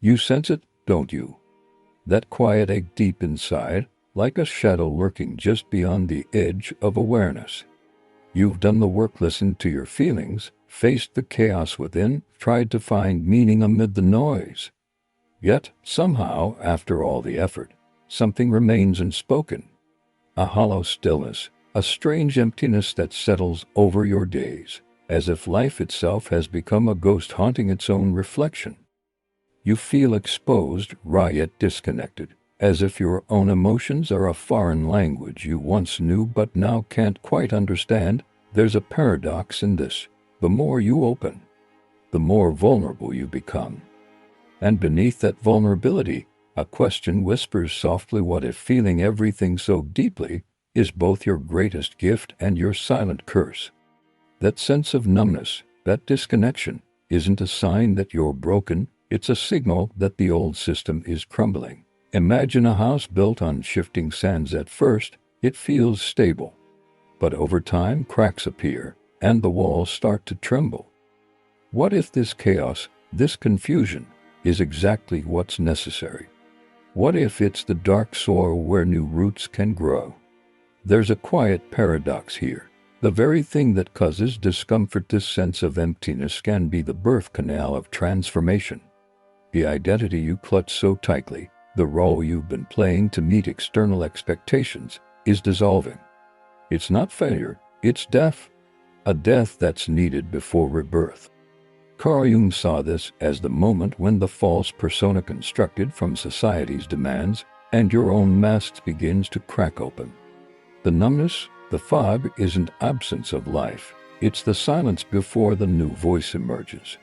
You sense it, don't you? That quiet ache deep inside, like a shadow lurking just beyond the edge of awareness. You've done the work, listened to your feelings, faced the chaos within, tried to find meaning amid the noise. Yet, somehow, after all the effort, something remains unspoken. A hollow stillness, a strange emptiness that settles over your days, as if life itself has become a ghost haunting its own reflection. You feel exposed, raw yet disconnected, as if your own emotions are a foreign language you once knew but now can't quite understand. There's a paradox in this. The more you open, the more vulnerable you become. And beneath that vulnerability, a question whispers softly: what if feeling everything so deeply is both your greatest gift and your silent curse? That sense of numbness, that disconnection, isn't a sign that you're broken, it's a signal that the old system is crumbling. Imagine a house built on shifting sands. At first, it feels stable. But over time, cracks appear, and the walls start to tremble. What if this chaos, this confusion, is exactly what's necessary? What if it's the dark soil where new roots can grow? There's a quiet paradox here. The very thing that causes discomfort, this sense of emptiness, can be the birth canal of transformation. The identity you clutch so tightly, the role you've been playing to meet external expectations, is dissolving. It's not failure, it's death. A death that's needed before rebirth. Carl Jung saw this as the moment when the false persona constructed from society's demands and your own masks begins to crack open. The numbness, the fog, isn't absence of life. It's the silence before the new voice emerges.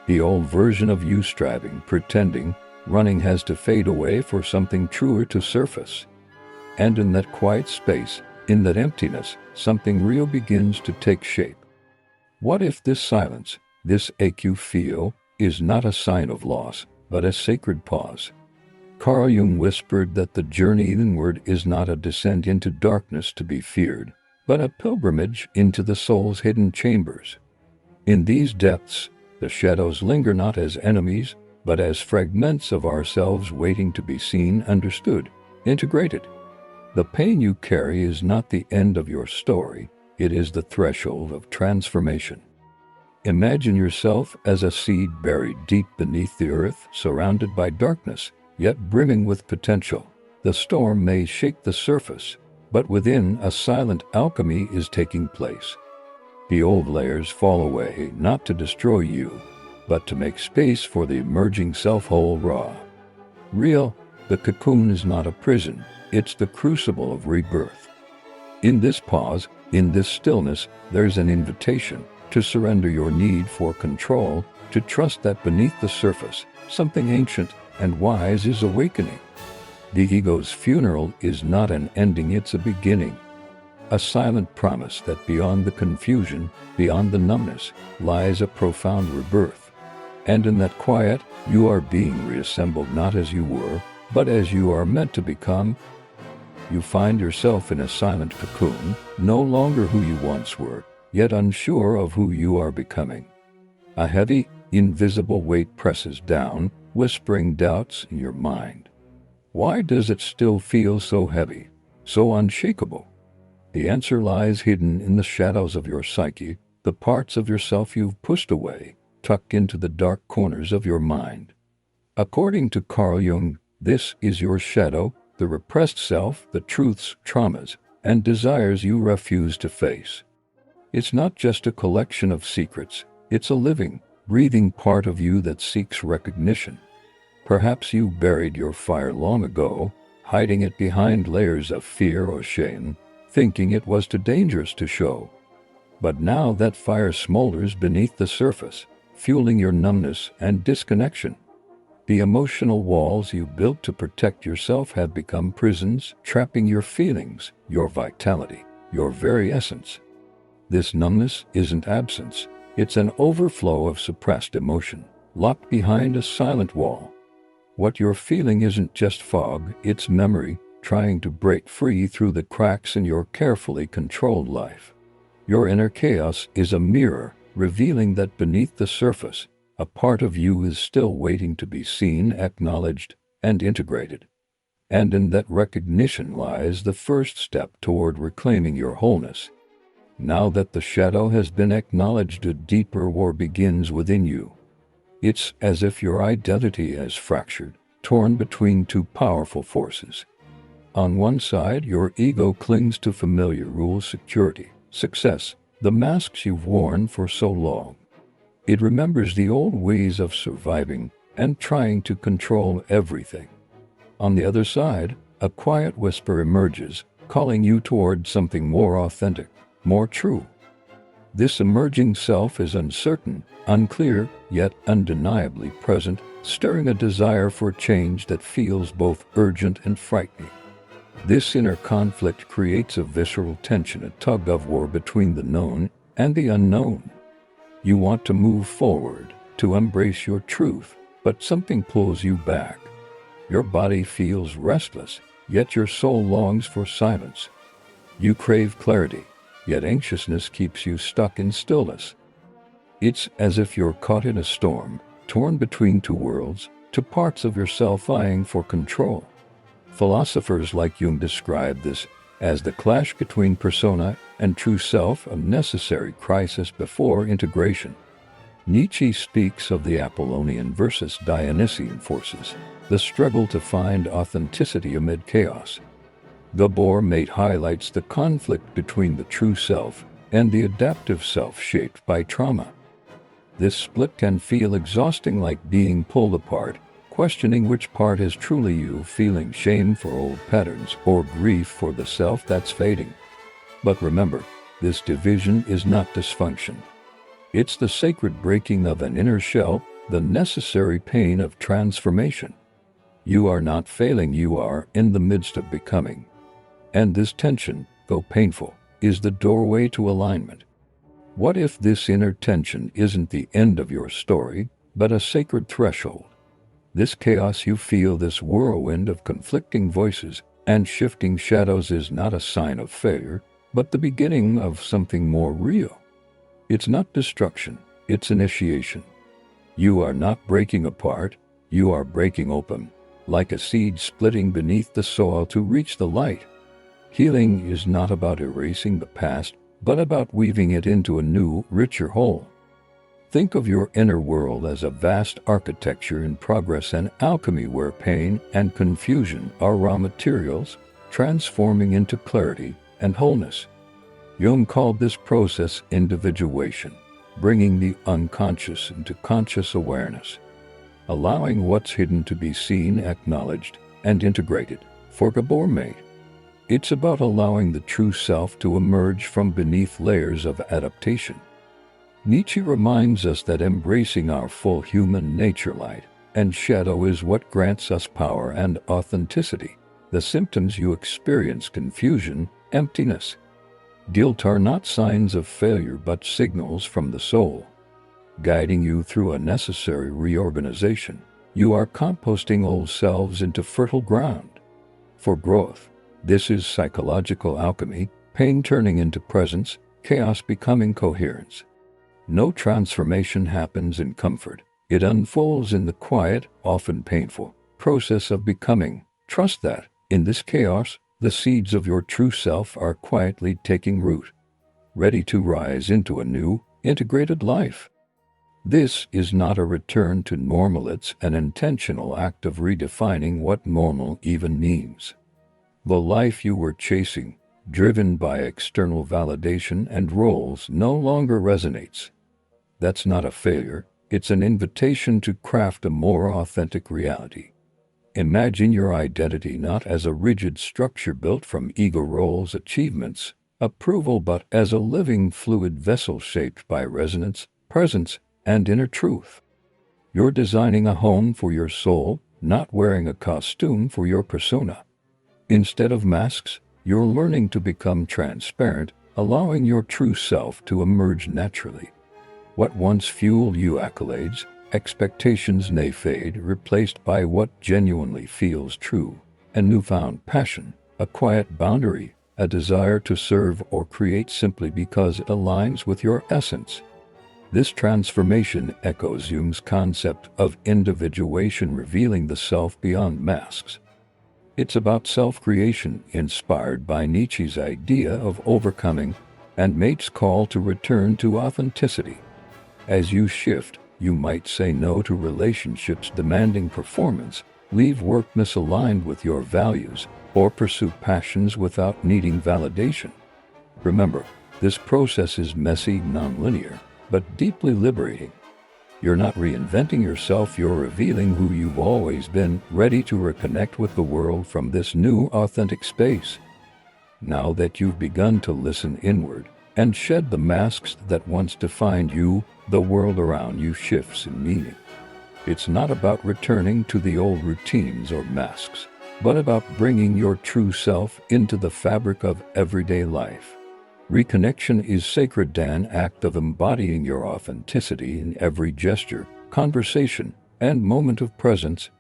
The old version of you, striving, pretending, running, has to fade away for something truer to surface. And in that quiet space, in that emptiness, something real begins to take shape. What if this silence, this ache you feel, is not a sign of loss, but a sacred pause? Carl Jung whispered that the journey inward is not a descent into darkness to be feared, but a pilgrimage into the soul's hidden chambers. In these depths, the shadows linger not as enemies, but as fragments of ourselves waiting to be seen, understood, integrated. The pain you carry is not the end of your story, it is the threshold of transformation. Imagine yourself as a seed buried deep beneath the earth, surrounded by darkness, yet brimming with potential. The storm may shake the surface, but within, a silent alchemy is taking place. The old layers fall away, not to destroy you, but to make space for the emerging self whole, raw. Real. The cocoon is not a prison, it's the crucible of rebirth. In this pause, in this stillness, there's an invitation to surrender your need for control, to trust that beneath the surface, something ancient and wise is awakening. The ego's funeral is not an ending, it's a beginning. A silent promise that beyond the confusion, beyond the numbness, lies a profound rebirth. And in that quiet, you are being reassembled not as you were, but as you are meant to become. You find yourself in a silent cocoon, no longer who you once were, yet unsure of who you are becoming. A heavy, invisible weight presses down, whispering doubts in your mind. Why does it still feel so heavy, so unshakable? The answer lies hidden in the shadows of your psyche, the parts of yourself you've pushed away, tucked into the dark corners of your mind. According to Carl Jung, this is your shadow, the repressed self, the truths, traumas, and desires you refuse to face. It's not just a collection of secrets, it's a living, breathing part of you that seeks recognition. Perhaps you buried your fire long ago, hiding it behind layers of fear or shame, thinking it was too dangerous to show. But now that fire smolders beneath the surface, fueling your numbness and disconnection. The emotional walls you built to protect yourself have become prisons, trapping your feelings, your vitality, your very essence. This numbness isn't absence, it's an overflow of suppressed emotion, locked behind a silent wall. What you're feeling isn't just fog, it's memory, trying to break free through the cracks in your carefully controlled life. Your inner chaos is a mirror, revealing that beneath the surface, A part of you is still waiting to be seen, acknowledged, and integrated. And in that recognition lies the first step toward reclaiming your wholeness. Now that the shadow has been acknowledged, a deeper war begins within you. It's as if your identity has fractured, torn between two powerful forces. On one side, your ego clings to familiar rules, security, success, the masks you've worn for so long. It remembers the old ways of surviving and trying to control everything. On the other side, a quiet whisper emerges, calling you toward something more authentic, more true. This emerging self is uncertain, unclear, yet undeniably present, stirring a desire for change that feels both urgent and frightening. This inner conflict creates a visceral tension, a tug-of-war between the known and the unknown. You want to move forward, to embrace your truth, but something pulls you back. Your body feels restless, yet your soul longs for silence. You crave clarity, yet anxiousness keeps you stuck in stillness. It's as if you're caught in a storm, torn between two worlds, two parts of yourself vying for control. Philosophers like Jung describe this as the clash between persona and true self, a necessary crisis before integration. Nietzsche speaks of the Apollonian versus Dionysian forces, the struggle to find authenticity amid chaos. Gabor Mate highlights the conflict between the true self and the adaptive self shaped by trauma. This split can feel exhausting, like being pulled apart, questioning which part is truly you, feeling shame for old patterns or grief for the self that's fading. But remember, this division is not dysfunction. It's the sacred breaking of an inner shell, the necessary pain of transformation. You are not failing, you are in the midst of becoming. And this tension, though painful, is the doorway to alignment. What if this inner tension isn't the end of your story, but a sacred threshold? This chaos you feel, this whirlwind of conflicting voices and shifting shadows, is not a sign of failure, but the beginning of something more real. It's not destruction, it's initiation. You are not breaking apart, you are breaking open, like a seed splitting beneath the soil to reach the light. Healing is not about erasing the past, but about weaving it into a new, richer whole. Think of your inner world as a vast architecture in progress, an alchemy where pain and confusion are raw materials, transforming into clarity and wholeness. Jung called this process individuation, bringing the unconscious into conscious awareness, allowing what's hidden to be seen, acknowledged, and integrated. For Gabor Mate, it's about allowing the true self to emerge from beneath layers of adaptation. Nietzsche reminds us that embracing our full human nature, light and shadow, is what grants us power and authenticity. The symptoms you experience, confusion, emptiness, guilt, are not signs of failure but signals from the soul, guiding you through a necessary reorganization. You are composting old selves into fertile ground for growth. This is psychological alchemy, pain turning into presence, chaos becoming coherence. No transformation happens in comfort. It unfolds in the quiet, often painful, process of becoming. Trust that, in this chaos, the seeds of your true self are quietly taking root, ready to rise into a new, integrated life. This is not a return to normal, it's an intentional act of redefining what normal even means. The life you were chasing, driven by external validation and roles, no longer resonates. That's not a failure, it's an invitation to craft a more authentic reality. Imagine your identity not as a rigid structure built from ego roles, achievements, approval, but as a living, fluid vessel shaped by resonance, presence, and inner truth. You're designing a home for your soul, not wearing a costume for your persona. Instead of masks, you're learning to become transparent, allowing your true self to emerge naturally. What once fueled you, accolades, expectations, may fade, replaced by what genuinely feels true. A newfound passion, a quiet boundary, a desire to serve or create simply because it aligns with your essence. This transformation echoes Jung's concept of individuation, revealing the self beyond masks. It's about self-creation, inspired by Nietzsche's idea of overcoming and Mate's call to return to authenticity. As you shift, you might say no to relationships demanding performance, leave work misaligned with your values, or pursue passions without needing validation. Remember, this process is messy, nonlinear, but deeply liberating. You're not reinventing yourself, you're revealing who you've always been, ready to reconnect with the world from this new, authentic space. Now that you've begun to listen inward and shed the masks that once defined you, the world around you shifts in meaning. It's not about returning to the old routines or masks, but about bringing your true self into the fabric of everyday life. Reconnection is sacred, an act of embodying your authenticity in every gesture, conversation, and moment of presence.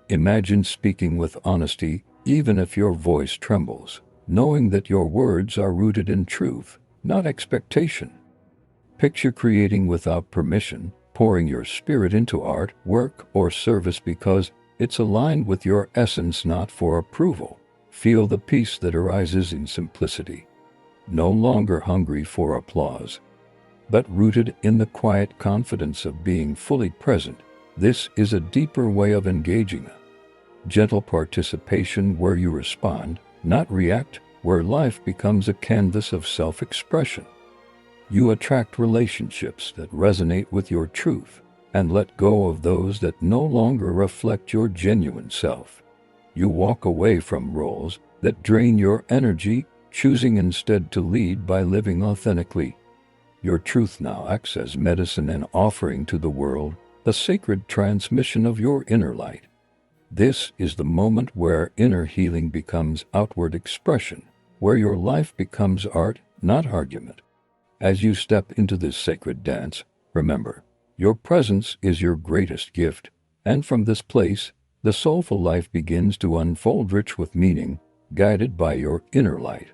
Imagine speaking with honesty, even if your voice trembles, knowing that your words are rooted in truth, not expectation. Picture creating without permission, pouring your spirit into art, work, or service because it's aligned with your essence, not for approval. Feel the peace that arises in simplicity. No longer hungry for applause, but rooted in the quiet confidence of being fully present. This is a deeper way of engaging, a gentle participation where you respond, not react, where life becomes a canvas of self-expression. You attract relationships that resonate with your truth and let go of those that no longer reflect your genuine self. You walk away from roles that drain your energy, choosing instead to lead by living authentically. Your truth now acts as medicine and offering to the world the sacred transmission of your inner light. This is the moment where inner healing becomes outward expression, where your life becomes art, not argument. As you step into this sacred dance, remember, your presence is your greatest gift, and from this place, the soulful life begins to unfold, rich with meaning, guided by your inner light.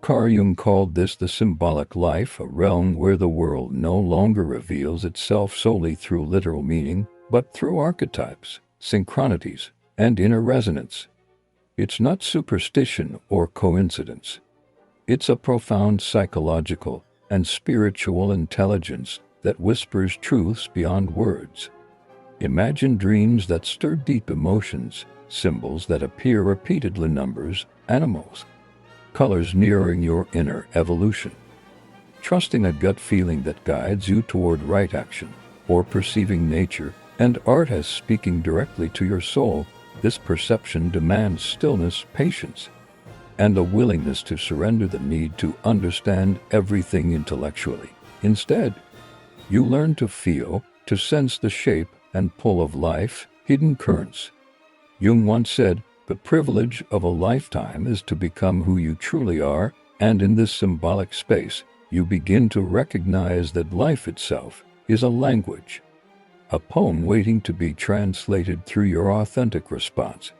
Carl Jung called this the symbolic life, a realm where the world no longer reveals itself solely through literal meaning, but through archetypes, synchronities, and inner resonance. It's not superstition or coincidence. It's a profound psychological and spiritual intelligence that whispers truths beyond words. Imagine dreams that stir deep emotions, symbols that appear repeatedly, numbers, animals, colors mirroring your inner evolution. Trusting a gut feeling that guides you toward right action, or perceiving nature and art as speaking directly to your soul, this perception demands stillness, patience, and a willingness to surrender the need to understand everything intellectually. Instead, you learn to feel, to sense the shape and pull of life's hidden currents. Jung once said, "The privilege of a lifetime is to become who you truly are," and in this symbolic space, you begin to recognize that life itself is a language, a poem waiting to be translated through your authentic response.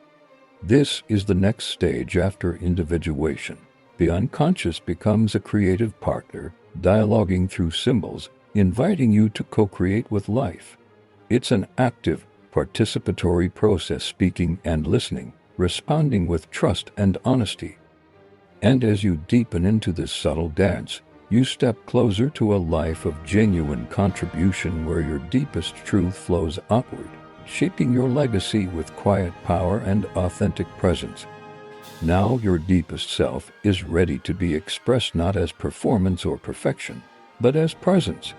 This is the next stage after individuation. The unconscious becomes a creative partner, dialoguing through symbols, inviting you to co-create with life. It's an active, participatory process, speaking and listening, responding with trust and honesty. And as you deepen into this subtle dance, you step closer to a life of genuine contribution where your deepest truth flows outward, shaping your legacy with quiet power and authentic presence. Now your deepest self is ready to be expressed, not as performance or perfection, but as presence.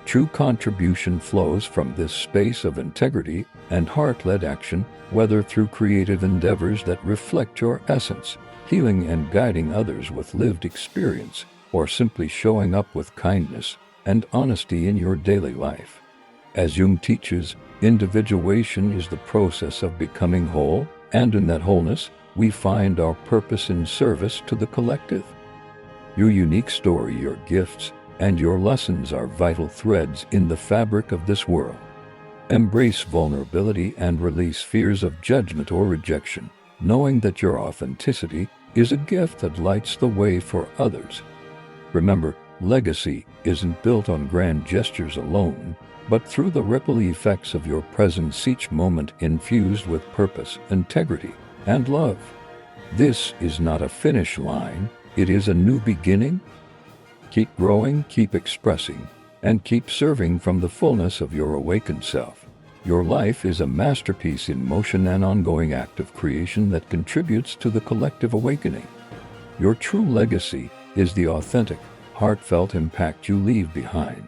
True contribution flows from this space of integrity and heart-led action, whether through creative endeavors that reflect your essence, healing and guiding others with lived experience, or simply showing up with kindness and honesty in your daily life. As Jung teaches, individuation is the process of becoming whole, and in that wholeness, we find our purpose in service to the collective. Your unique story, your gifts, and your lessons are vital threads in the fabric of this world. Embrace vulnerability and release fears of judgment or rejection, knowing that your authenticity is a gift that lights the way for others. Remember, Legacy isn't built on grand gestures alone, but through the ripple effects of your presence each moment infused with purpose, integrity, and love. This is not a finish line, it is a new beginning. Keep growing, keep expressing, and keep serving from the fullness of your awakened self. Your life is a masterpiece in motion, an ongoing act of creation that contributes to the collective awakening. Your true legacy is the authentic, heartfelt impact you leave behind.